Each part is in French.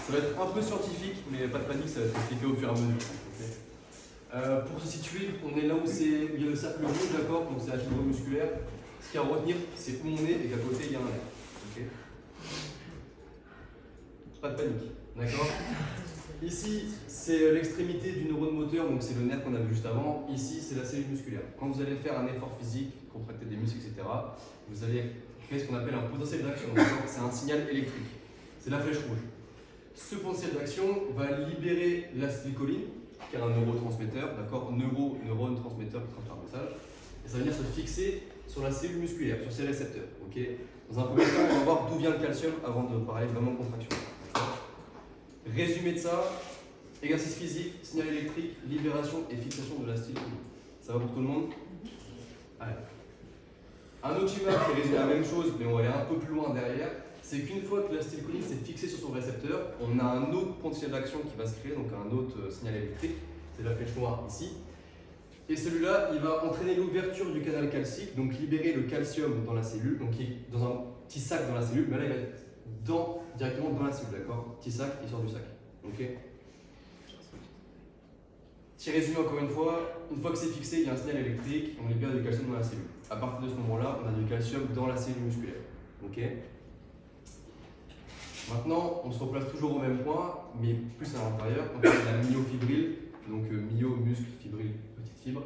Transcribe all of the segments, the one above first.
Ça va être un peu scientifique, mais pas de panique, ça va être expliqué au fur et à mesure. Okay. Pour se situer, on est là où il y a le cercle rouge, d'accord? Donc c'est la fibre musculaire. Ce qu'il y a à retenir, c'est où on est et qu'à côté il y a un nerf. Okay. Pas de panique, d'accord? Ici, c'est l'extrémité du neurone moteur, donc c'est le nerf qu'on a vu juste avant. Ici, c'est la cellule musculaire. Quand vous allez faire un effort physique, contracter des muscles, etc., vous allez créer ce qu'on appelle un potentiel d'action. C'est un signal électrique. C'est la flèche rouge. Ce potentiel d'action va libérer l'acétylcholine, qui est un neurotransmetteur, d'accord? Neurone transmetteur qui transfère un message. Et ça va venir se fixer sur la cellule musculaire, sur ses récepteurs. Okay. Dans un premier temps, on va voir d'où vient le calcium avant de parler vraiment de contraction. Résumé de ça, exercice physique, signal électrique, libération et fixation de l'acétylcholine. Ça va pour tout le monde? Allez. Un autre schéma qui résume la même chose, mais on va aller un peu plus loin derrière, c'est qu'une fois que l'acétylcholine s'est fixée sur son récepteur, on a un autre potentiel d'action qui va se créer, donc un autre signal électrique, c'est la flèche noire ici. Et celui-là, il va entraîner l'ouverture du canal calcique, donc libérer le calcium dans la cellule, donc qui est dans un petit sac dans la cellule, mais là il va être directement dans la cellule, d'accord? Petit sac, il sort du sac. Ok. Petit résumé encore une fois que c'est fixé, il y a un signal électrique, on libère du calcium dans la cellule. À partir de ce moment-là, on a du calcium dans la cellule musculaire. Ok. Maintenant, on se replace toujours au même point, mais plus à l'intérieur. On parle de la myofibrille, donc myo, muscle, fibrille, petite fibre,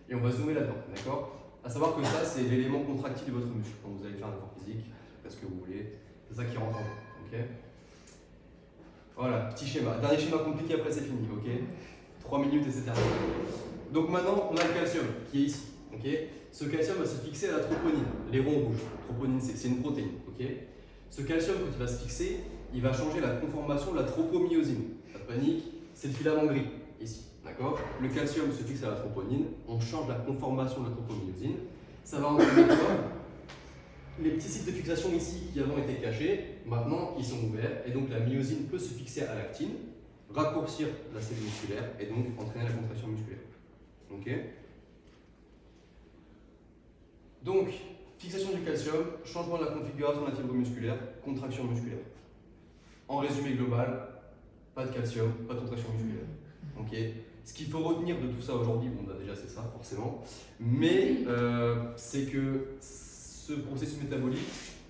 et on va zoomer là-dedans, d'accord? À savoir que ça, c'est l'élément contractile de votre muscle quand vous allez faire un effort physique, faites ce que vous voulez, c'est ça qui rentre en jeu, ok? Voilà, petit schéma. Dernier schéma compliqué, après c'est fini, ok? 3 minutes et c'est terminé. Donc maintenant, on a le calcium qui est ici, ok? Ce calcium va se fixer à la troponine, les ronds rouges. Troponine, c'est une protéine, ok? Ce calcium, quand il va se fixer, il va changer la conformation de la tropomyosine. Pas de panique, c'est le filament gris, ici, d'accord? Le calcium se fixe à la troponine, on change la conformation de la tropomyosine. Ça va entraîner quoi? Les petits sites de fixation ici qui avant étaient cachés, maintenant ils sont ouverts et donc la myosine peut se fixer à l'actine, raccourcir la cellule musculaire et donc entraîner la contraction musculaire. Ok? Donc, fixation du calcium, changement de la configuration de la fibre musculaire, contraction musculaire. En résumé global, pas de calcium, pas de contraction musculaire. Ok? Ce qu'il faut retenir de tout ça aujourd'hui, bon bah déjà c'est ça forcément, mais c'est que ce processus métabolique,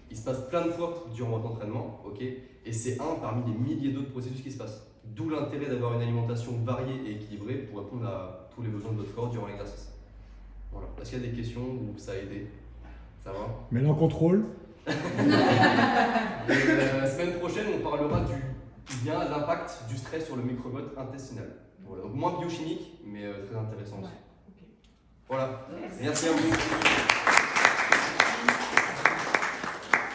il se passe plein de fois durant votre entraînement, ok? Et c'est un parmi des milliers d'autres processus qui se passent. D'où l'intérêt d'avoir une alimentation variée et équilibrée pour répondre à tous les besoins de votre corps durant l'exercice. Voilà. Est-ce qu'il y a des questions où ça a aidé? Ça va? Mais l'en contrôle. La semaine prochaine, on parlera du lien, l'impact du stress sur le microbiote intestinal. Voilà. Donc moins biochimique, mais très intéressant aussi. Ouais, okay. Voilà. Merci à vous.